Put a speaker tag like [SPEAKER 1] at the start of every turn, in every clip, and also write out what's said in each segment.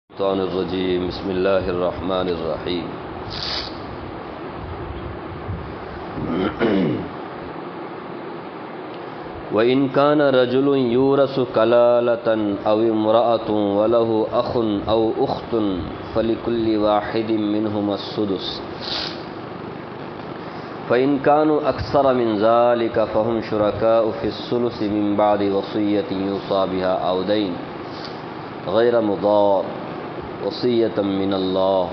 [SPEAKER 1] الشیطان الرجیم بسم اللہ الرحمن الرحیم وَإِنْ كَانَ رَجُلٌ يُورَثُ كَلَالَةً أَوْ امْرَأَةٌ وَلَهُ أَخٌ أَوْ أُخْتٌ فَلِكُلِّ وَاحِدٍ مِّنْهُمَا السُّدُسُ فَإِنْ كَانُوا أَكْثَرَ مِنْ ذَلِكَ فَهُمْ شُرَكَاءُ فِي الثُّلُثِ مِنْ بَعْدِ وَصِيَّةٍ يُوصَى بِهَا أَوْ دَيْنٍ غَيْرَ مُضَارٍّ وصیۃ من اللہ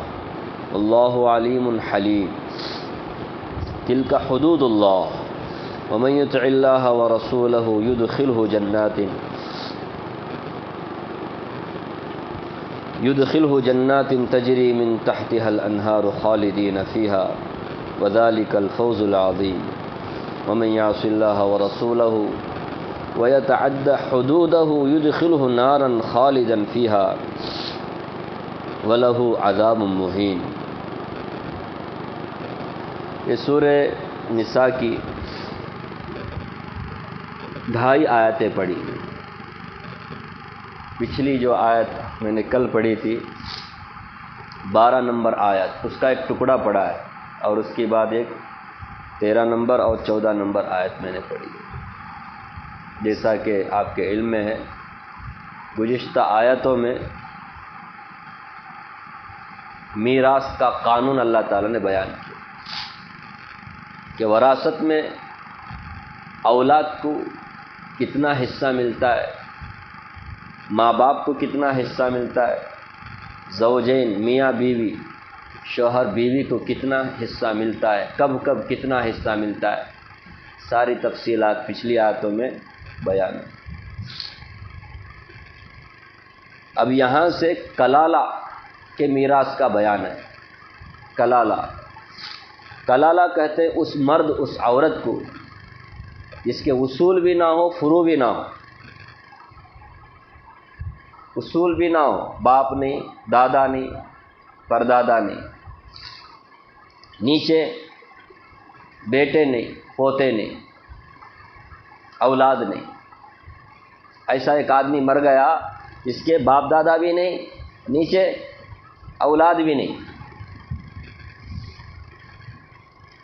[SPEAKER 1] واللہ علیم حلیم تلک حدود اللہ ومن یطع اللہ ورسولہ یدخلہ جنات تجری من تحتها الانہار خالدین فیہا وذلک الفوز العظیم ومن یعص اللہ ورسولہ ویتعد حدودہ یدخلہ نارا خالدا فیہا وَلَهُ عَذَابٌ مُّهِينٌ۔ یہ سورہ نساء کی 2.5 آیتیں پڑھی۔ پچھلی جو آیت میں نے کل پڑھی تھی 12 نمبر آیت، اس کا ایک ٹکڑا پڑھا ہے، اور اس کے بعد ایک 13 نمبر اور 14 نمبر آیت میں نے پڑھی۔ جیسا کہ آپ کے علم میں ہے، گزشتہ آیتوں میں میراث کا قانون اللہ تعالیٰ نے بیان کیا کہ وراثت میں اولاد کو کتنا حصہ ملتا ہے، ماں باپ کو کتنا حصہ ملتا ہے، زوجین میاں بیوی شوہر بیوی کو کتنا حصہ ملتا ہے، کب کب کتنا حصہ ملتا ہے، ساری تفصیلات پچھلی آیتوں میں بیان ہے۔ اب یہاں سے کلالہ کے میراث کا بیان ہے۔ کلالہ کہتے ہیں اس مرد اس عورت کو جس کے اصول بھی نہ ہو فروع بھی نہ ہو، اصول بھی نہ ہو، باپ نہیں، دادا نہیں، پردادا نہیں، نیچے بیٹے نہیں، پوتے نہیں، اولاد نہیں۔ ایسا ایک آدمی مر گیا جس کے باپ دادا بھی نہیں، نیچے اولاد بھی نہیں،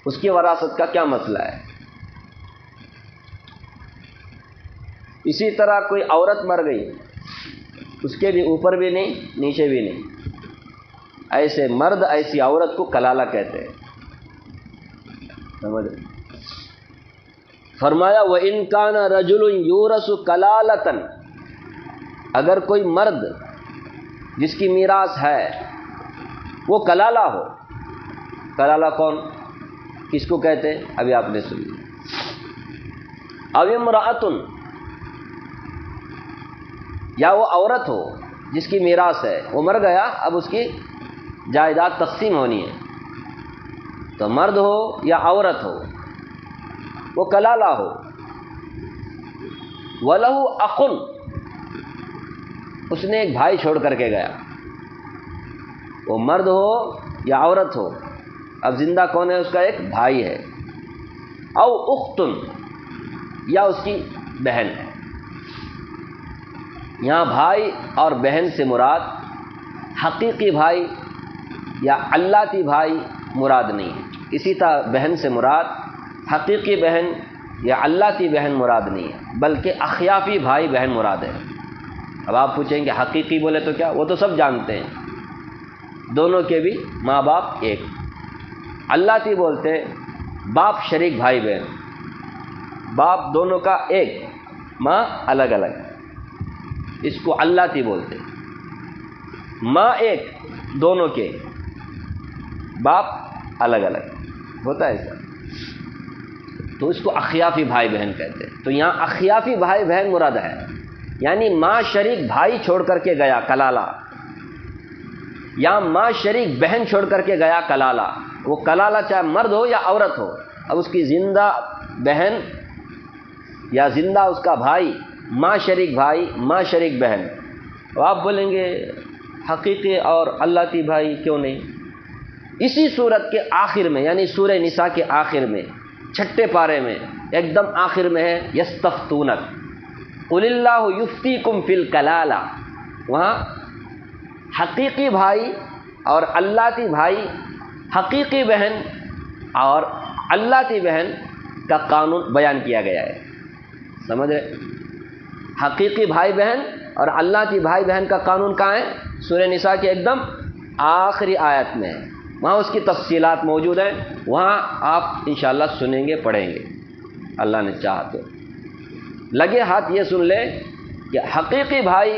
[SPEAKER 1] اس کی وراثت کا کیا مسئلہ ہے؟ اسی طرح کوئی عورت مر گئی، اس کے بھی اوپر بھی نہیں نیچے بھی نہیں، ایسے مرد ایسی عورت کو کلالہ کہتے ہیں۔ سمجھ؟ فرمایا وَإِنْ كَانَ رَجُلٌ يُورَثُ كَلَالَةً، اگر کوئی مرد جس کی میراث ہے وہ کلالہ ہو۔ کلالہ کون، کس کو کہتے ہیں؟ ابھی آپ نے سنی۔ او امرأۃ، یا وہ عورت ہو جس کی میراث ہے، وہ مر گیا، اب اس کی جائیداد تقسیم ہونی ہے، تو مرد ہو یا عورت ہو وہ کلالہ ہو۔ وَلَهُ أَخٌ، اس نے ایک بھائی چھوڑ کر کے گیا، وہ مرد ہو یا عورت ہو، اب زندہ کون ہے؟ اس کا ایک بھائی ہے۔ او اختن، یا اس کی بہن ہے۔ یہاں بھائی اور بہن سے مراد حقیقی بھائی یا علاتی بھائی مراد نہیں ہے۔ اسی طرح بہن سے مراد حقیقی بہن یا علاتی بہن مراد نہیں ہے، بلکہ اخیافی بھائی بہن مراد ہے۔ اب آپ پوچھیں کہ حقیقی بولے تو کیا؟ وہ تو سب جانتے ہیں، دونوں کے بھی ماں باپ ایک۔ علاتی بولتے باپ شریک بھائی بہن، باپ دونوں کا ایک، ماں الگ الگ، اس کو علاتی بولتے۔ ماں ایک دونوں کے، باپ الگ الگ، ہوتا ہے ایسا، تو اس کو اخیافی بھائی بہن کہتے ہیں۔ تو یہاں اخیافی بھائی بہن مراد ہے، یعنی ماں شریک بھائی چھوڑ کر کے گیا کلالہ، یا ماں شریک بہن چھوڑ کر کے گیا کلالہ۔ وہ کلالہ چاہے مرد ہو یا عورت ہو، اب اس کی زندہ بہن یا زندہ اس کا بھائی، ماں شریک بھائی ماں شریک بہن۔ اب آپ بولیں گے حقیقی اور علاتی بھائی کیوں نہیں؟ اسی صورت کے آخر میں، یعنی سورہ نساء کے آخر میں 6 پارے میں ایک دم آخر میں ہے یستفتونک قل اللہ یفتیکم فی الکلالہ، وہاں حقیقی بھائی اور اللتی بھائی، حقیقی بہن اور اللتی بہن کا قانون بیان کیا گیا ہے. سمجھ رہے؟ حقیقی بھائی بہن اور اللتی بھائی بہن کا قانون کہاں ہے؟ سورہ نساء کے ایک دم آخری آیت میں ہے. وہاں اس کی تفصیلات موجود ہیں، وہاں آپ انشاءاللہ سنیں گے، پڑھیں گے اللہ نے چاہا تو. لگے ہاتھ یہ سن لیں کہ حقیقی بھائی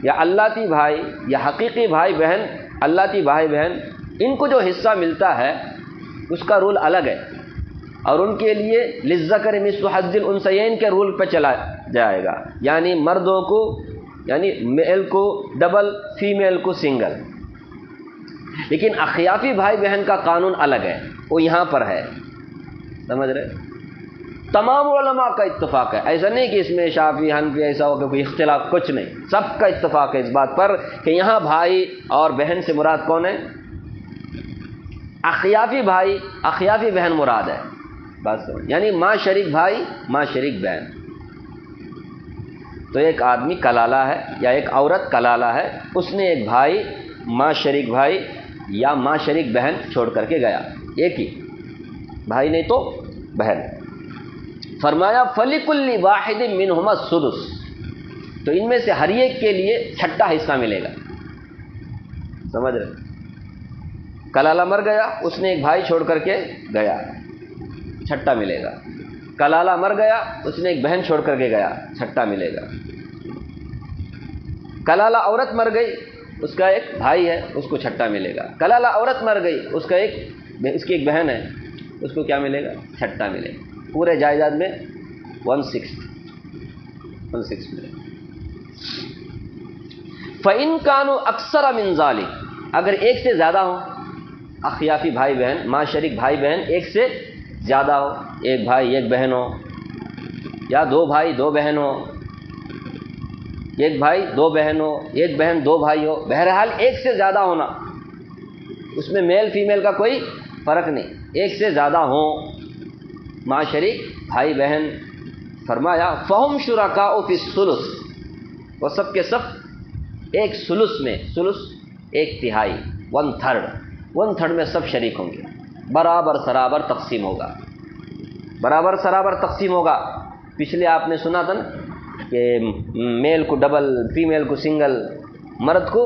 [SPEAKER 1] یا اللتی بھائی یا حقیقی بھائی بہن اللتی بھائی بہن، ان کو جو حصہ ملتا ہے اس کا رول الگ ہے، اور ان کے لیے للذکر مثل حظ الانثیین کے رول پہ چلا جائے گا. یعنی مردوں کو، یعنی میل کو ڈبل، فیمیل کو سنگل. لیکن اخیافی بھائی بہن کا قانون الگ ہے، وہ یہاں پر ہے. سمجھ رہے؟ تمام علماء کا اتفاق ہے، ایسا نہیں کہ اس میں شافعی حنفی ایسا ہو کہ کوئی اختلاف، کچھ نہیں، سب کا اتفاق ہے اس بات پر کہ یہاں بھائی اور بہن سے مراد کون ہے؟ اخیافی بھائی، اخیافی بہن مراد ہے. بس یعنی ماں شریک بھائی، ماں شریک بہن. تو ایک آدمی کلالہ ہے یا ایک عورت کلالہ ہے، اس نے ایک بھائی، ماں شریک بھائی یا ماں شریک بہن چھوڑ کر کے گیا، ایک ہی بھائی نہیں تو بہن. فرمایا فَلِكُلِّ وَاحِدٍ مِّنْهُمَا السُّدُسُ، تو ان میں سے ہر ایک کے لیے چھٹا حصہ ملے گا. سمجھ رہے؟ کلالہ مر گیا، اس نے ایک بھائی چھوڑ کر کے گیا، چھٹا ملے گا. کلالہ مر گیا، اس نے ایک بہن چھوڑ کر کے گیا، چھٹا ملے گا. کلالہ عورت مر گئی، اس کا ایک بھائی ہے، اس کو چھٹا ملے گا. کلالہ عورت مر گئی، اس کی ایک بہن ہے، اس کو کیا ملے گا؟ چھٹا ملے گا. پورے جائیداد میں 1/6 ملے گا. فَإِن كَانُوا أَكْثَرَ مِنْ ذَلِكَ، اگر ایک سے زیادہ ہو، اخیافی بھائی بہن، ماں شریک بھائی بہن ایک سے زیادہ ہو، ایک بھائی ایک بہن ہو، یا دو بھائی دو بہن ہو، ایک بھائی دو بہن ہو، ایک بہن دو بھائی ہو، بہرحال ایک سے زیادہ ہونا، اس میں میل فیمیل کا کوئی فرق نہیں، ایک سے زیادہ ہوں ماں شریک بھائی بہن. فرمایا فَهُمْ شُرَكَاءُ فِي الثُّلُثِ، وہ سب کے سب ایک ثلث میں، ثلث ایک تہائی، 1/3 میں سب شریک ہوں گے. برابر سرابر تقسیم ہوگا، برابر سرابر تقسیم ہوگا. پچھلے آپ نے سنا تھا نا کہ میل کو ڈبل، فیمیل کو سنگل، مرد کو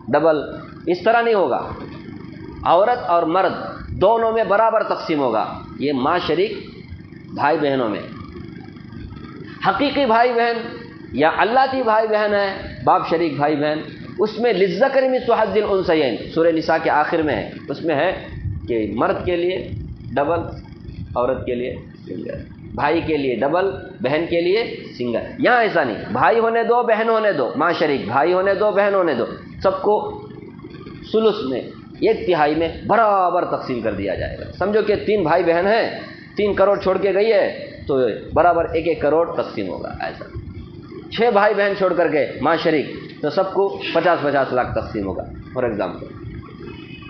[SPEAKER 1] ڈبل. اس طرح نہیں ہوگا، عورت اور مرد دونوں میں برابر تقسیم ہوگا. یہ ماں شریک بھائی بہنوں میں. حقیقی بھائی بہن یا اللتی بھائی بہن ہے، باپ شریک بھائی بہن، اس میں للذکر مثل حظ الانثیین سورہ نساء کے آخر میں ہے، اس میں ہے کہ مرد کے لیے ڈبل، عورت کے لیے سنگل، بھائی کے لیے ڈبل، بہن کے لیے سنگل. یہاں ایسا نہیں، بھائی ہونے دو، بہن ہونے دو، ماں شریک بھائی ہونے دو، بہن ہونے دو، سب کو ثلث میں، ایک تہائی میں برابر تقسیم کر دیا جائے گا. سمجھو کہ 3 بھائی بہن ہیں، 3 کروڑ چھوڑ کے گئی ہے تو برابر 1 کروڑ تقسیم ہوگا. ایسا 6 بھائی بہن چھوڑ کر کے ماں شریک تو سب کو 50-50 لاکھ تقسیم ہوگا فار ایگزامپل.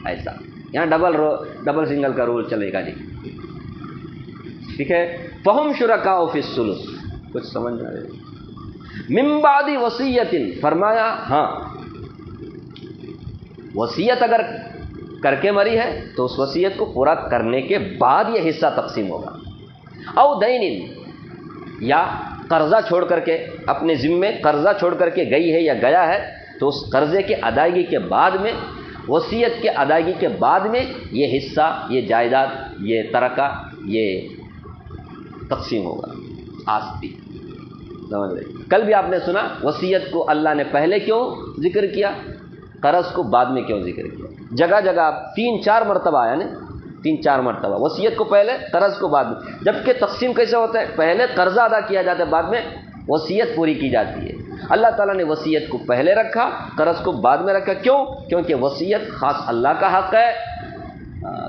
[SPEAKER 1] ایسا یہاں ڈبل سنگل کا رول چلے گا نہیں. ٹھیک ہے؟ فَهُمْ شُرَكَاءُ فِي الثُّلُثِ. کچھ سمجھ میں آ رہی ہے؟ مِن بَعْدِ وَصِيَّةٍ، فرمایا ہاں وصیت اگر کر کے مری ہے تو اس وصیت کو پورا کرنے کے بعد یہ حصہ تقسیم ہوگا. او دین، یا قرضہ چھوڑ کر کے، اپنے ذمے قرضہ چھوڑ کر کے گئی ہے یا گیا ہے تو اس قرضے کے ادائیگی کے بعد میں، وصیت کے ادائیگی کے بعد میں یہ حصہ، یہ جائیداد، یہ ترکہ، یہ تقسیم ہوگا. آستی سمجھ رہے؟ کل بھی آپ نے سنا وصیت کو اللہ نے پہلے کیوں ذکر کیا، قرض کو بعد میں کیوں ذکر کیا. جگہ جگہ 3-4 مرتبہ آیا نا، 3-4 مرتبہ وصیت کو پہلے، قرض کو بعد میں. جبکہ تقسیم کیسے ہوتا ہے؟ پہلے قرضہ ادا کیا جاتا ہے، بعد میں وصیت پوری کی جاتی ہے. اللہ تعالیٰ نے وصیت کو پہلے رکھا، قرض کو بعد میں رکھا. کیوں؟ کیونکہ وصیت خاص اللہ کا حق ہے،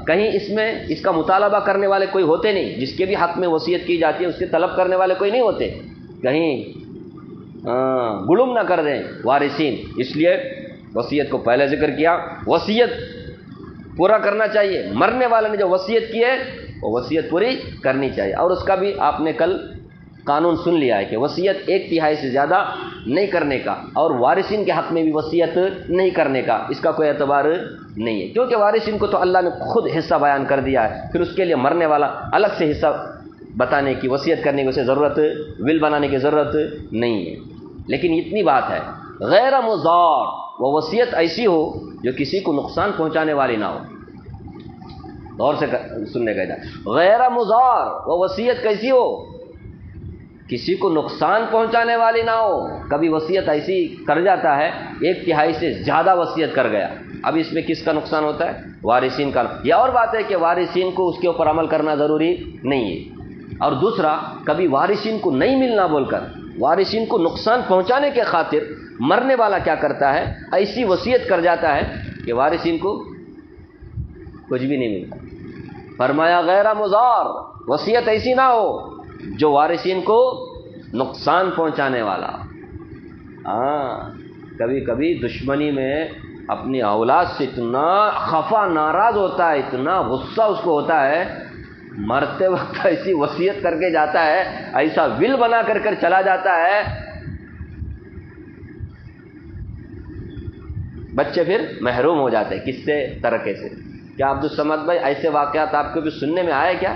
[SPEAKER 1] کہیں اس میں اس کا مطالبہ کرنے والے کوئی ہوتے نہیں. جس کے بھی حق میں وصیت کی جاتی ہے اس کے طلب کرنے والے کوئی نہیں ہوتے، کہیں گلوم نہ کر دیں وارثین. اس لیے وصیت کو پہلے ذکر کیا. وصیت پورا کرنا چاہیے، مرنے والے نے جو وصیت کی ہے وہ وصیت پوری کرنی چاہیے. اور اس کا بھی آپ نے کل قانون سن لیا ہے کہ وصیت 1/3 سے زیادہ نہیں کرنے کا، اور وارثین کے حق میں بھی وصیت نہیں کرنے کا، اس کا کوئی اعتبار نہیں ہے، کیونکہ وارثین کو تو اللہ نے خود حصہ بیان کر دیا ہے، پھر اس کے لیے مرنے والا الگ سے حصہ بتانے کی، وصیت کرنے کی اسے ضرورت، ول بنانے کی ضرورت نہیں ہے۔ لیکن اتنی بات ہے، غیر مضار، وہ وصیت ایسی ہو جو کسی کو نقصان پہنچانے والی نہ ہو۔ غور سے سننے کا ادھر، غیر مضار، وہ وصیت کیسی ہو، کسی کو نقصان پہنچانے والی نہ ہو۔ کبھی وصیت ایسی کر جاتا ہے 1/3 سے زیادہ وصیت کر گیا، اب اس میں کس کا نقصان ہوتا ہے؟ وارثین کا۔ یہ اور بات ہے کہ وارثین کو اس کے اوپر عمل کرنا ضروری نہیں ہے، اور دوسرا کبھی وارثین کو نہیں ملنا بول کر، وارثین کو نقصان پہنچانے کے خاطر مرنے والا کیا کرتا ہے، ایسی وصیت کر جاتا ہے کہ وارثین کو کچھ بھی نہیں ملتا۔ فرمایا غیر مضار، وصیت ایسی نہ ہو جو وارثین کو نقصان پہنچانے والا۔ کبھی کبھی دشمنی میں اپنی اولاد سے اتنا خفا ناراض ہوتا ہے، اتنا غصہ اس کو ہوتا ہے، مرتے وقت ایسی وصیت کر کے جاتا ہے، ایسا ول بنا کر چلا جاتا ہے، بچے پھر محروم ہو جاتے ہیں۔ کس سے؟ ترکے سے۔ کیا عبدالصمد بھائی ایسے واقعات آپ کو بھی سننے میں آئے کیا؟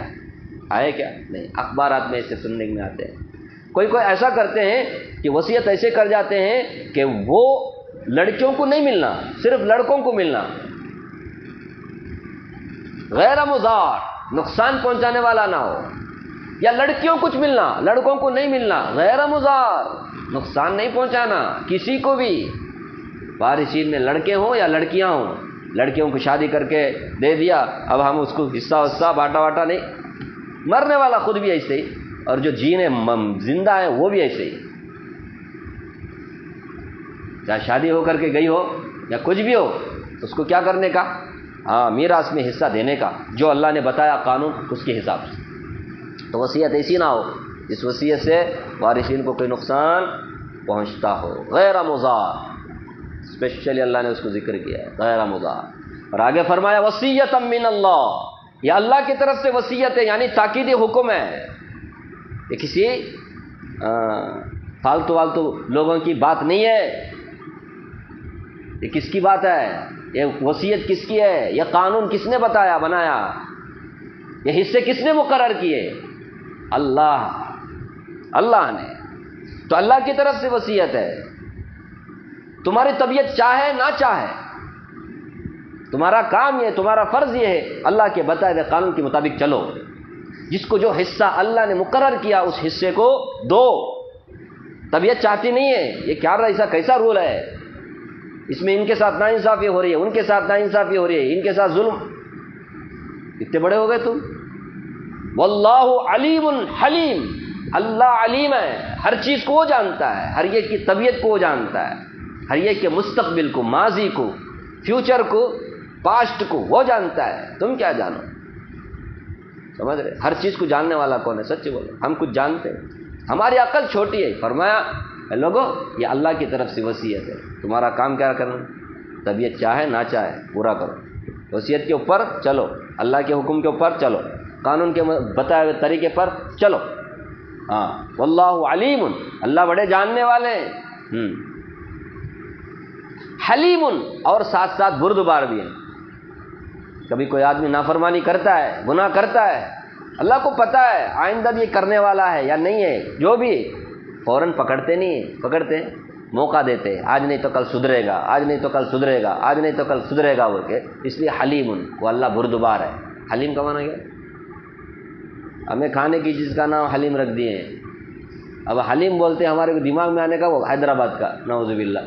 [SPEAKER 1] نہیں، اخبارات میں ایسے سننے میں آتے ہیں۔ کوئی ایسا کرتے ہیں کہ وصیت ایسے کر جاتے ہیں کہ وہ لڑکیوں کو نہیں ملنا، صرف لڑکوں کو ملنا، غیر مضار، نقصان پہنچانے والا نہ ہو، یا لڑکیوں کچھ ملنا، لڑکوں کو نہیں ملنا، غیر مضار، نقصان نہیں پہنچانا کسی کو بھی۔ وارثین میں لڑکے ہوں یا لڑکیاں ہوں، لڑکیوں کو شادی کر کے دے دیا، اب ہم اس کو حصہ باٹا واٹا نہیں، مرنے والا خود بھی ایسے ہی، اور جو زندہ ہیں وہ بھی ایسے ہی، چاہے شادی ہو کر کے گئی ہو یا کچھ بھی ہو، اس کو کیا کرنے کا؟ میراث میں حصہ دینے کا، جو اللہ نے بتایا قانون اس کے حساب سے۔ تو وصیت ایسی نہ ہو جس وصیت سے وارثین کو کوئی نقصان پہنچتا ہو، غیر مضار، اسپیشلی اللہ نے اس کو ذکر کیا ہے، غیر مضار۔ اور آگے فرمایا وصیۃ من اللہ، یہ اللہ کی طرف سے وصیت ہے، یعنی تاکیدی حکم ہے، یہ کسی فالتو لوگوں کی بات نہیں ہے۔ یہ کس کی بات ہے؟ یہ وصیت کس کی ہے؟ یہ قانون کس نے بنایا؟ یہ حصے کس نے مقرر کیے؟ اللہ نے۔ تو اللہ کی طرف سے وصیت ہے، تمہاری طبیعت چاہے نہ چاہے، تمہارا کام یہ، تمہارا فرض یہ ہے، اللہ کے بتائے ہوئے قانون کے مطابق چلو، جس کو جو حصہ اللہ نے مقرر کیا اس حصے کو دو۔ طبیعت چاہتی نہیں ہے، یہ کیا ایسا کیسا رول ہے، اس میں ان کے ساتھ ناانصافی ہو رہی ہے، ان کے ساتھ ناانصافی ہو رہی ہے، ان کے ساتھ ظلم، اتنے بڑے ہو گئے تم۔ واللہ علیم حلیم، اللہ علیم ہے، ہر چیز کو وہ جانتا ہے، ہر ایک کی طبیعت کو وہ جانتا ہے، ہر ایک کے مستقبل کو، ماضی کو، فیوچر کو، پاسٹ کو وہ جانتا ہے، تم کیا جانو؟ سمجھ رہے؟ ہر چیز کو جاننے والا کون ہے؟ سچ بولو، ہم کچھ جانتے ہیں، ہماری عقل چھوٹی ہے۔ فرمایا لوگوں یہ اللہ کی طرف سے وصیت ہے، تمہارا کام کیا کرنا؟ طبیعت چاہے نہ چاہے پورا کرو، وصیت کے اوپر چلو، اللہ کے حکم کے اوپر چلو، قانون کے بتائے ہوئے طریقے پر چلو۔ واللہ علیم، اللہ بڑے جاننے والے ہیں، حلیم، اور ساتھ ساتھ بردبار بھی ہے۔ کبھی کوئی آدمی نافرمانی کرتا ہے، گناہ کرتا ہے، اللہ کو پتہ ہے آئندہ بھی یہ کرنے والا ہے یا نہیں ہے، جو بھی فوراً پکڑتے نہیں، پکڑتے موقع دیتے، آج نہیں تو کل سدھرے گا، آج نہیں تو کل سدھرے گا، آج نہیں تو کل سدھرے گا بول کے، اس لیے حلیم، وہ اللہ بردبار ہے۔ حلیم کا معنی کیا؟ ہمیں کھانے کی چیز کا نام حلیم رکھ دیے ہیں، اب حلیم بولتے ہیں، ہمارے دماغ میں آنے کا وہ حیدرآباد کا، نعوذ باللہ۔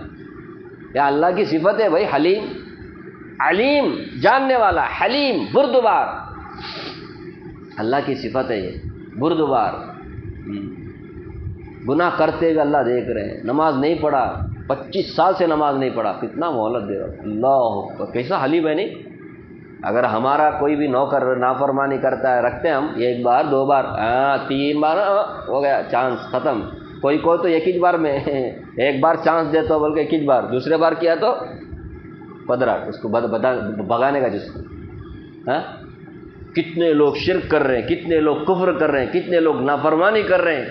[SPEAKER 1] یا اللہ کی صفت ہے بھائی حلیم، علیم جاننے والا، حلیم بردبار، اللہ کی صفت ہے یہ بردبار۔ گناہ کرتے ہوئے اللہ دیکھ رہے ہیں، نماز نہیں پڑھا، 25 سال سے نماز نہیں پڑھا، کتنا مہلت دے رہا، اللہ اکبر، کیسا حلیم ہے نہیں؟ اگر ہمارا کوئی بھی نوکر نافرمانی کرتا ہے، رکھتے ہیں ہم 1 بار 2 بار 3 بار، ہو گیا چانس ختم۔ کوئی تو ایک ہی بار میں 1 بار چانس دے تو بول کے 1 ہی بار، دوسرے بار کیا تو پدرا، اس کو بھگانے کا جس کو۔ کتنے لوگ شرک کر رہے ہیں، کتنے لوگ کفر کر رہے ہیں، کتنے لوگ نافرمانی کر رہے ہیں،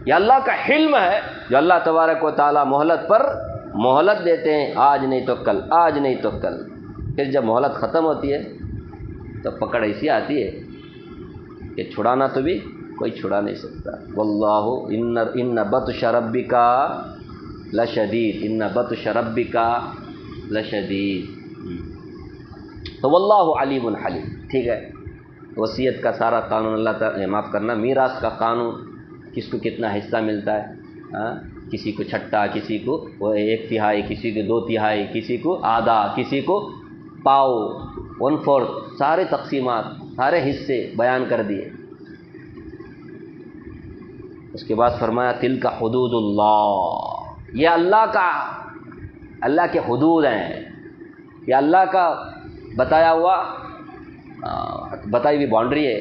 [SPEAKER 1] یہ اللہ کا حلم ہے جو اللہ تبارک و تعالیٰ مہلت پر مہلت دیتے ہیں، آج نہیں تو کل، آج نہیں تو کل. پھر جب مہلت ختم ہوتی ہے تو پکڑ ایسی آتی ہے کہ چھڑانا تو بھی کوئی چھڑا نہیں سکتا. واللہ ان بطش ربک لشدید، ان بطش ربک لشدید. تو واللہ علیم حلیم. ٹھیک ہے، وصیت کا سارا قانون اللہ تعالیٰ، معاف کرنا، میراث کا قانون، کس کو کتنا حصہ ملتا ہے، کسی کو چھٹا، کسی کو وہ 1/3، کسی کو 2/3، کسی کو آدھا، کسی کو پاؤ، 1/4، سارے تقسیمات، سارے حصے بیان کر دیے. اس کے بعد فرمایا تلک حدود اللہ، یہ اللہ کے حدود ہیں، یہ اللہ کا بتایا ہوا، بتائی ہوئی باؤنڈری ہے،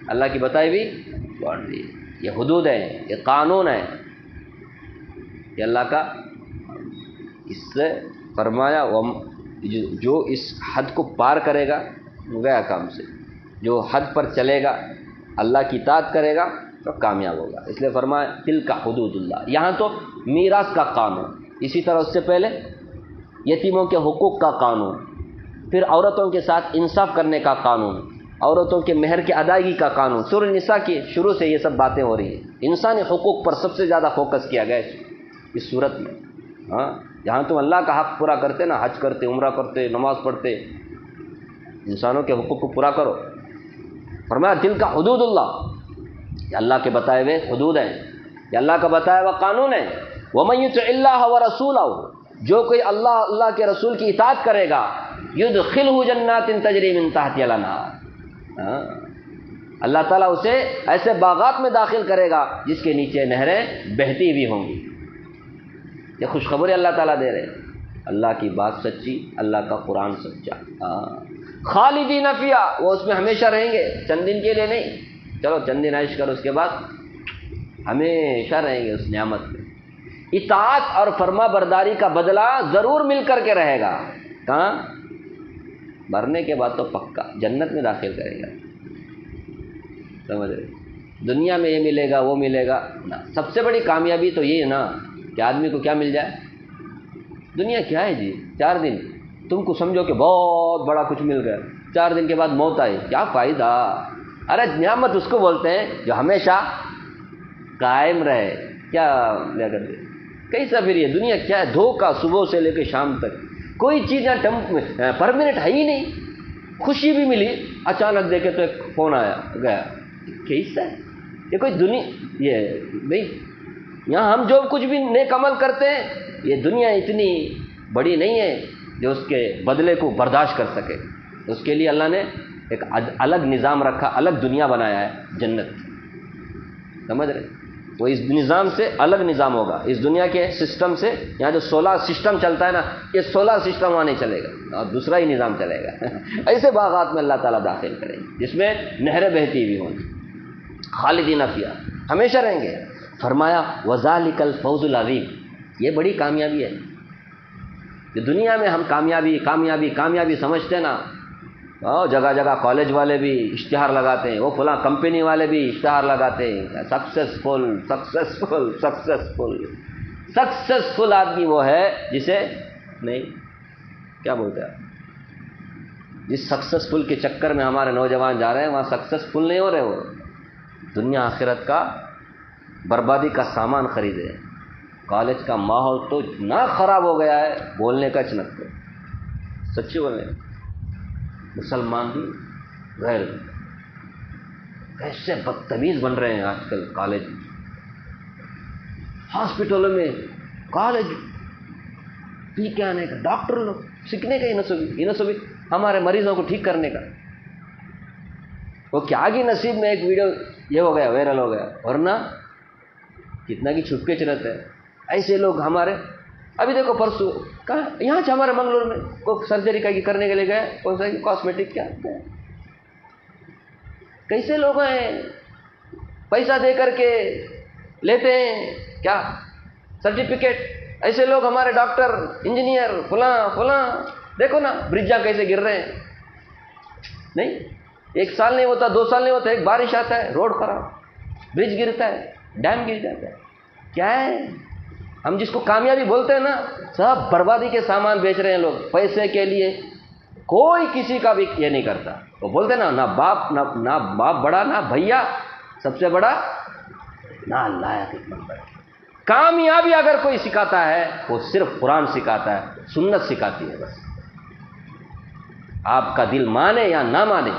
[SPEAKER 1] اللہ کی بتائی ہوئی باؤنڈری ہے. یہ حدود ہے، یہ قانون ہے، یہ اللہ کا. اس سے فرمایا جو اس حد کو پار کرے گا گیا کام سے، جو حد پر چلے گا، اللہ کی اطاعت کرے گا تو کامیاب ہوگا. اس لیے فرمایا تلک حدود اللہ. یہاں تو میراث کا قانون، اسی طرح اس سے پہلے یتیموں کے حقوق کا قانون، پھر عورتوں کے ساتھ انصاف کرنے کا قانون، عورتوں کے مہر کی ادائیگی کا قانون. سورہ النساء کی شروع سے یہ سب باتیں ہو رہی ہیں. انسانی حقوق پر سب سے زیادہ فوکس کیا گیا اس صورت میں. جہاں تم اللہ کا حق پورا کرتے نا، حج کرتے، عمرہ کرتے، نماز پڑھتے، انسانوں کے حقوق کو پورا کرو. فرمایا دل کا حدود اللہ، یہ اللہ کے بتائے ہوئے حدود ہیں، یہ اللہ کا بتایا ہوا قانون ہے. وَمَن يُطِعِ اللَّهَ وَرَسُولَهُ، جو کوئی اللہ کے رسول کی اطاعت کرے گا، يُدْخِلْهُ جَنَّاتٍ تَجْرِي مِن تَحْتِهَا الْأَنْهَارُ، اللہ تعالیٰ اسے ایسے باغات میں داخل کرے گا جس کے نیچے نہریں بہتی ہوئی ہوں گی. یہ خوشخبری اللہ تعالیٰ دے رہے ہیں. اللہ کی بات سچی، اللہ کا قرآن سچا. خالدین فیہا، وہ اس میں ہمیشہ رہیں گے، چند دن کے لیے نہیں. چلو چند دن عیش کرو، اس کے بعد ہمیشہ رہیں گے اس نعمت میں. اطاعت اور فرما برداری کا بدلہ ضرور مل کر کے رہے گا. کہاں؟ مرنے کے بعد تو پکا جنت میں داخل کرے گا. سمجھ رہے؟ دنیا میں یہ ملے گا وہ ملے گا نا. سب سے بڑی کامیابی تو یہ ہے نا کہ آدمی کو کیا مل جائے. دنیا کیا ہے جی، 4 دن تم کو سمجھو کہ بہت بڑا کچھ مل گیا، 4 دن کے بعد موت آئی، کیا فائدہ. ارے نعمت اس کو بولتے ہیں جو ہمیشہ قائم رہے. کیا لے کر دے کیسا پھر یہ دنیا کیا ہے، دھوکہ صبح سے لے کے شام تک. کوئی چیز یہاں پرماننٹ ہے ہی نہیں. خوشی بھی ملی، اچانک دیکھے تو ایک فون آیا گیا، کیسا ہے یہ کوئی دنیا. یہ بھائی یہاں ہم جو کچھ بھی نیک عمل کرتے ہیں، یہ دنیا اتنی بڑی نہیں ہے جو اس کے بدلے کو برداشت کر سکے. اس کے لیے اللہ نے ایک الگ نظام رکھا، الگ دنیا بنایا ہے، جنت. سمجھ رہے؟ وہ اس نظام سے الگ نظام ہوگا، اس دنیا کے سسٹم سے. یہاں جو 16 سسٹم چلتا ہے نا، یہ 16 سسٹم وہاں نہیں چلے گا، اور دوسرا ہی نظام چلے گا. ایسے باغات میں اللہ تعالیٰ داخل کریں گے جس میں نہریں بہتی ہوئی ہوں گی. خالدین فیہا، ہمیشہ رہیں گے. فرمایا وذالک الفوز العظیم، یہ بڑی کامیابی ہے. کہ دنیا میں ہم کامیابی سمجھتے نا، جگہ جگہ کالج والے بھی اشتہار لگاتے ہیں، وہ فلاں کمپنی والے بھی اشتہار لگاتے ہیں، سکسیسفل آدمی وہ ہے جسے نہیں کیا بولتے ہیں، جس سکسیسفل کے چکر میں ہمارے نوجوان جا رہے ہیں وہاں سکسیسفل نہیں ہو رہے. وہ دنیا آخرت کا بربادی کا سامان خریدے. کالج کا ماحول تو اتنا خراب ہو گیا ہے، بولنے کا چنک کو سچی بولنے. مسلمان بھی غیر کیسے بدتمیز بن رہے ہیں آج کل. کالج، ہاسپٹلوں میں کالج پی کے آنے کا، ڈاکٹر لوگ سیکھنے کا، انسوبی ہمارے مریضوں کو ٹھیک کرنے کا. وہ کیا کی نصیب میں ایک ویڈیو یہ ہو گیا، وائرل ہو گیا، ورنہ کتنا کی چھپ کے چلتے ہیں ایسے لوگ. ہمارے ابھی دیکھو پرسوں کہاں یہاں سے ہمارے منگلور میں کوئی سرجری کا کرنے کے لیے گئے، کون سا کاسمیٹک کیا کیسے لوگ ہیں، پیسہ دے کر کے لیتے ہیں کیا سرٹیفکیٹ. ایسے لوگ ہمارے ڈاکٹر، انجینئر، فلاں دیکھو نا برجاں کیسے گر رہے ہیں. نہیں 1 سال نہیں ہوتا، 2 سال نہیں ہوتا، ایک بارش آتا ہے روڈ خراب، برج گرتا ہے. ڈیم گر جاتا ہے. کیا ہے ہم جس کو کامیابی بولتے ہیں نا، سب بربادی کے سامان بیچ رہے ہیں لوگ پیسے کے لیے. کوئی کسی کا بھی یہ نہیں کرتا. وہ بولتے نا، نہ باپ بڑا، نہ بھیا سب سے بڑا، نہ اللہ کی خدمت. کامیابی اگر کوئی سکھاتا ہے وہ صرف قرآن سکھاتا ہے، سنت سکھاتی ہے. بس آپ کا دل مانے یا نہ مانے،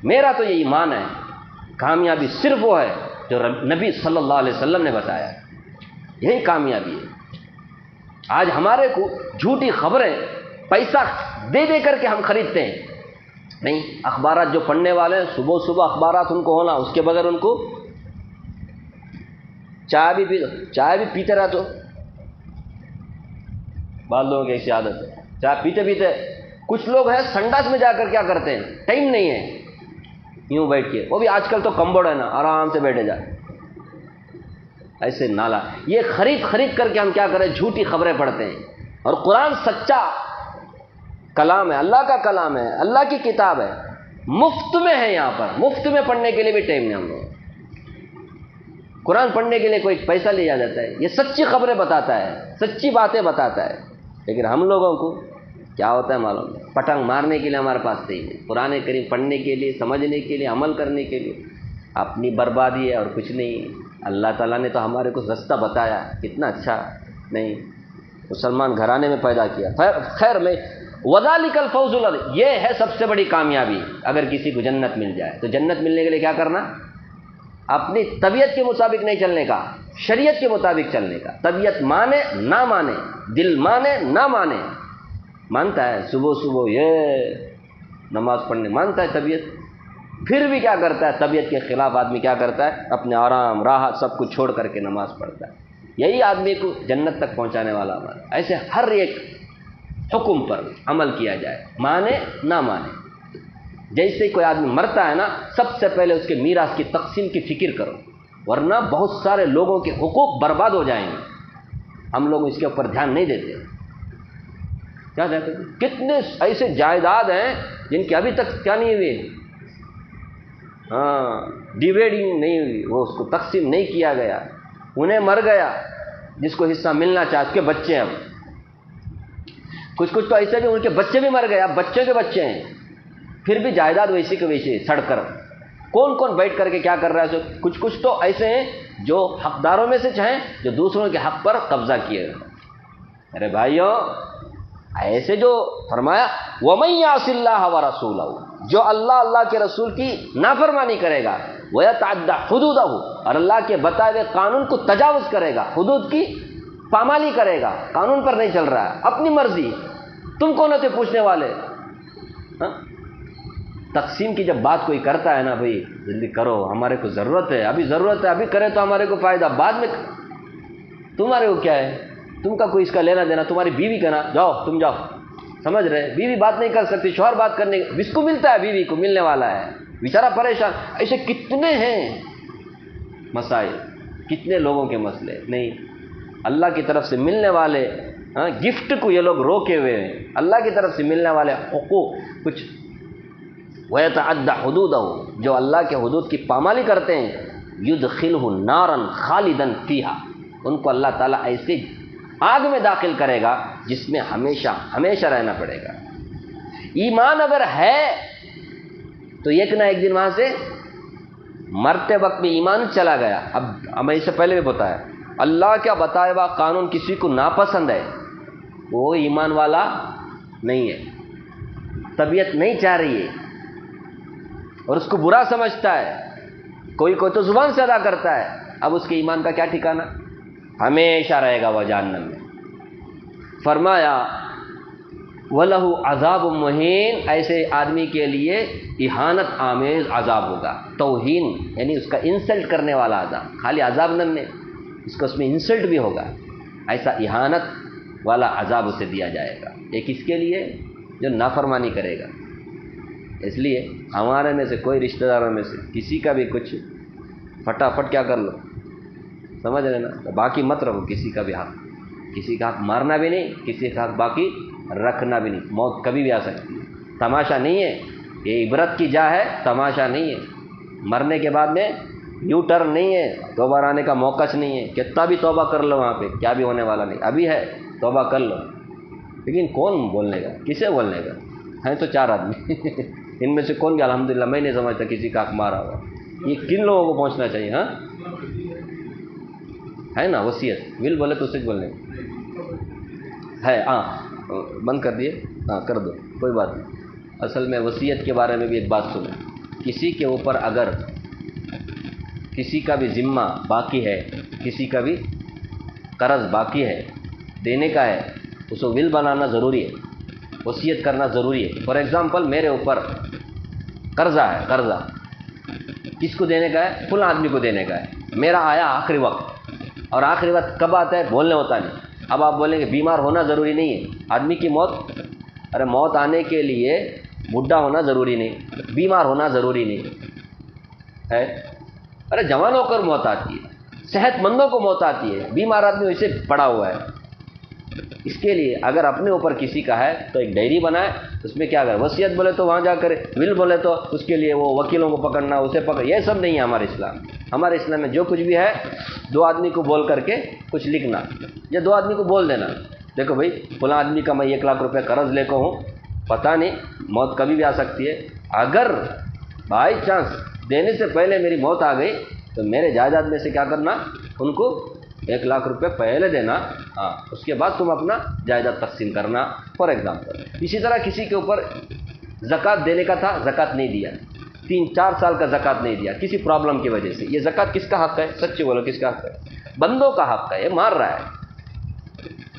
[SPEAKER 1] میرا تو یہ ایمان ہے، کامیابی صرف وہ ہے جو نبی صلی اللہ علیہ وسلم نے بتایا. یہی کامیابی ہے. آج ہمارے کو جھوٹی خبریں پیسہ دے دے کر کے ہم خریدتے ہیں. نہیں، اخبارات جو پڑھنے والے ہیں، صبح صبح اخبارات ان کو ہونا، اس کے بغیر ان کو چائے بھی پیتے رہا. تو بعض لوگوں کی ایسی عادت ہے، چائے پیتے پیتے کچھ لوگ ہیں سنڈاس میں جا کر کیا کرتے ہیں، ٹائم نہیں ہے، یوں بیٹھ کے، وہ بھی آج کل تو کمبوڑ ہے نا، آرام سے بیٹھے جائے. ایسے نالا یہ خرید کر کے ہم کیا کریں، جھوٹی خبریں پڑھتے ہیں. اور قرآن سچا کلام ہے، اللہ کا کلام ہے، اللہ کی کتاب ہے، مفت میں ہے. یہاں پر مفت میں پڑھنے کے لیے بھی ٹائم نہیں ہم لوگ. قرآن پڑھنے کے لیے کوئی پیسہ لیا جاتا ہے. یہ سچی خبریں بتاتا ہے، سچی باتیں بتاتا ہے. لیکن ہم لوگوں کو کیا ہوتا ہے معلوم ہے، پٹنگ مارنے کے لیے ہمارے پاس نہیں ہے. قرآن کریم پڑھنے کے لیے، سمجھنے کے لیے، عمل کرنے کے لیے اپنی بربادی ہے اور کچھ نہیں. اللہ تعالیٰ نے تو ہمارے کو رستہ بتایا، کتنا اچھا. نہیں، مسلمان گھرانے میں پیدا کیا. خیر میں وذالک الفوز العظیم، یہ ہے سب سے بڑی کامیابی. اگر کسی کو جنت مل جائے تو جنت ملنے کے لیے کیا کرنا، اپنی طبیعت کے مطابق نہیں چلنے کا، شریعت کے مطابق چلنے کا. طبیعت مانے نہ مانے، دل مانے نہ مانے. مانتا ہے صبح صبح یہ نماز پڑھنے، مانتا ہے طبیعت، پھر بھی کیا کرتا ہے، طبیعت کے خلاف آدمی کیا کرتا ہے، اپنے آرام راحت سب کچھ چھوڑ کر کے نماز پڑھتا ہے. یہی آدمی کو جنت تک پہنچانے والا ہمارا. ایسے ہر ایک حکم پر عمل کیا جائے، مانے نہ مانے. جیسے کوئی آدمی مرتا ہے نا، سب سے پہلے اس کے میراث کی تقسیم کی فکر کرو، ورنہ بہت سارے لوگوں کے حقوق برباد ہو جائیں گے. ہم لوگ اس کے اوپر دھیان نہیں دیتے. کیا کہتے ہیں، کتنے ایسے جائیداد ہیں جن کی ابھی تک کیا نہیں ہوئی، ڈیویڈنگ نہیں ہوئی، وہ اس کو تقسیم نہیں کیا گیا. انہیں مر گیا جس کو حصہ ملنا چاہے، اس کے بچے ہیں. کچھ تو ایسے بھی ان کے بچے بھی مر گئے، اب بچے کے بچے ہیں، پھر بھی جائیداد ویسی کے ویسے سڑ کر. کون بیٹھ کر کے کیا کر رہا ہے. کچھ تو ایسے ہیں جو حقداروں میں سے ہیں، جو دوسروں کے حق پر قبضہ کیے. ارے بھائیو، ایسے جو فرمایا وَمَن يَعْصِ اللَّهَ وَرَسُولَهُ، جو اللہ کے رسول کی نافرمانی کرے گا، وَيَتَعَدَّ حُدُودَهُ، اور اللہ کے بتائے ہوئے قانون کو تجاوز کرے گا، حدود کی پامالی کرے گا، قانون پر نہیں چل رہا ہے، اپنی مرضی. تم کون ہوتے پوچھنے والے. تقسیم کی جب بات کوئی کرتا ہے نا، بھائی جلدی کرو، ہمارے کو ضرورت ہے، ابھی کرے تو ہمارے کو فائدہ، بعد میں تمہارے کو کیا ہے، تم کا کوئی اس کا لینا دینا، تمہاری بیوی کا نا، جاؤ تم جاؤ. سمجھ رہے، بیوی بات نہیں کر سکتی، شوہر بات کرنے، جس کو ملتا ہے بیوی کو ملنے والا ہے، بیچارہ پریشان. ایسے کتنے ہیں مسائل، کتنے لوگوں کے مسئلے. نہیں، اللہ کی طرف سے ملنے والے گفٹ کو یہ لوگ روکے ہوئے ہیں. اللہ کی طرف سے ملنے والے حقوق کچھ. وَيَتَعَدَّ حُدُودَهُ، جو اللہ کے حدود کی پامالی کرتے ہیں، يُدْخِلْهُ نَارًا خَالِدًا فِيهَا، ان کو اللہ تعالیٰ ایسے آگ میں داخل کرے گا جس میں ہمیشہ رہنا پڑے گا. ایمان اگر ہے تو ایک نہ ایک دن وہاں سے مرتے وقت میں ایمان چلا گیا. اب ہمیں اس سے پہلے بھی بتایا، اللہ کا بتایا ہوا قانون کسی کو ناپسند ہے، وہ ایمان والا نہیں ہے، طبیعت نہیں چاہ رہی ہے اور اس کو برا سمجھتا ہے. کوئی تو زبان سے ادا کرتا ہے، اب اس کے ایمان کا کیا ٹھکانہ، ہمیشہ رہے گا وہ جہنم میں. فرمایا وَلَهُ عَذَابٌ مُّهِينٌ، ایسے آدمی کے لیے اہانت آمیز عذاب ہوگا. توہین یعنی اس کا انسلٹ کرنے والا عذاب، خالی عذاب نہیں، اس میں انسلٹ بھی ہوگا. ایسا اہانت والا عذاب اسے دیا جائے گا. یہ کس کے لیے، جو نافرمانی کرے گا. اس لیے ہمارے میں سے کوئی رشتہ داروں میں سے کسی کا بھی کچھ پھٹافٹ کیا کر لو، سمجھ رہے نا، تو باقی مت رکھو کسی کا بھی حق. کسی کا حق مارنا بھی نہیں، کسی کا حق باقی رکھنا بھی نہیں. موت کبھی بھی آ سکتی ہے، تماشا نہیں ہے. یہ عبرت کی جا ہے، تماشا نہیں ہے. مرنے کے بعد میں یو ٹرن نہیں ہے، دوبارہ آنے کا موقع نہیں ہے، کتنا بھی توبہ کر لو وہاں پہ کیا بھی ہونے والا نہیں، ابھی ہے توبہ کر لو، لیکن کون بولنے گا، کسے بولنے گا؟ ہیں تو 4 آدمی ان میں سے کون بھی الحمدللہ میں نہیں سمجھتا کسی کا حق مارا ہوا، یہ کن لوگوں کو پہنچنا چاہیے؟ ہاں ہے نا وصیت، ول بولے تو سچ بولنے ہے، ہاں بند کر دیے، ہاں کر دو کوئی بات نہیں۔ اصل میں وصیت کے بارے میں بھی ایک بات سنیں، کسی کے اوپر اگر کسی کا بھی ذمہ باقی ہے، کسی کا بھی قرض باقی ہے، دینے کا ہے، اس کو ول بنانا ضروری ہے، وصیت کرنا ضروری ہے۔ فار ایگزامپل میرے اوپر قرضہ ہے، قرضہ کس کو دینے کا ہے؟ فلاں آدمی کو دینے کا ہے، میرا آیا آخری وقت، اور آخری وقت کب آتا ہے؟ بولنے ہوتا نہیں۔ اب آپ بولیں گے بیمار ہونا ضروری نہیں ہے، آدمی کی موت، ارے موت آنے کے لیے بڈھا ہونا ضروری نہیں، بیمار ہونا ضروری نہیں ہے، ارے جوان ہو کر موت آتی ہے، صحت مندوں کو موت آتی ہے، بیمار آدمی ویسے پڑا ہوا ہے۔ اس کے لیے اگر اپنے اوپر کسی کا ہے تو ایک ڈائری بنائے، اس میں کیا کرے؟ وصیت بولے تو وہاں جا کرے، ول بولے تو اس کے لیے وہ وکیلوں کو پکڑنا، اسے پکڑ، یہ سب نہیں ہے ہمارے اسلام۔ ہمارے اسلام میں جو کچھ بھی ہے 2 آدمی کو بول کر کے کچھ لکھنا، یا 2 آدمی کو بول دینا، دیکھو بھائی فلاں آدمی کا میں 1 لاکھ روپے قرض لے کے ہوں، پتہ نہیں موت کبھی بھی آ سکتی ہے، اگر بائی چانس دینے سے پہلے میری موت آ گئی تو میرے جائیداد میں سے کیا کرنا؟ ان کو 1 لاکھ روپے پہلے دینا، ہاں اس کے بعد تم اپنا جائیداد تقسیم کرنا، فار ایگزامپل۔ اسی طرح کسی کے اوپر زکوٰۃ دینے کا تھا، زکوٰۃ نہیں دیا، 3-4 سال کا زکوٰۃ نہیں دیا کسی پرابلم کی وجہ سے، یہ زکوٰۃ کس کا حق ہے؟ سچی بولو کس کا حق ہے؟ بندوں کا حق ہے، یہ مار رہا ہے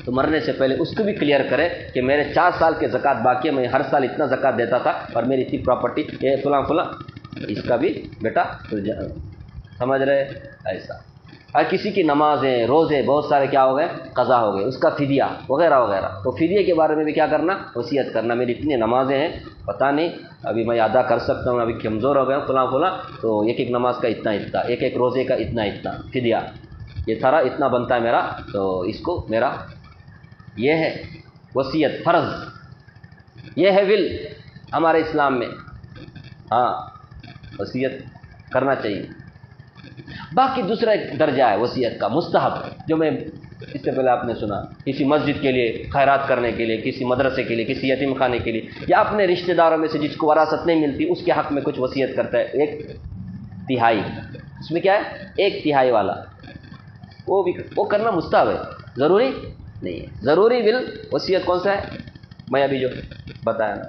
[SPEAKER 1] تو مرنے سے پہلے اس کو بھی کلیئر کرے کہ میرے 4 سال کے زکوٰۃ باقی ہے، میں ہر سال اتنا زکوٰۃ دیتا تھا اور میری اتنی پراپرٹی یہ فلاں فلاں، اس کا بھی بیٹا سمجھ رہے ایسا۔ اور کسی کی نمازیں روزے بہت سارے کیا ہو گئے؟ قضا ہو گئے، اس کا فدیہ وغیرہ وغیرہ، تو فدیے کے بارے میں بھی کیا کرنا؟ وصیت کرنا، میری اتنی نمازیں ہیں پتہ نہیں ابھی میں ادا کر سکتا ہوں، ابھی کمزور ہو گیا ہوں فلاں فلاں، تو ایک نماز کا اتنا اتنا، ایک روزے کا اتنا اتنا فدیہ، یہ سارا اتنا بنتا ہے میرا، تو اس کو میرا، یہ ہے وصیت فرض، یہ ہے ول ہمارے اسلام میں، ہاں وصیت کرنا چاہیے۔ باقی دوسرا ایک درجہ ہے وصیت کا مستحب، جو میں اس سے پہلے آپ نے سنا، کسی مسجد کے لیے خیرات کرنے کے لیے، کسی مدرسے کے لیے، کسی یتیم خانے کے لیے، یا اپنے رشتہ داروں میں سے جس کو وراثت نہیں ملتی اس کے حق میں کچھ وصیت کرتا ہے 1/3، اس میں کیا ہے 1/3 والا، وہ کرنا مستحب ہے، ضروری نہیں ہے۔ ضروری ول وصیت کون سا ہے؟ میں ابھی جو بتایا نا،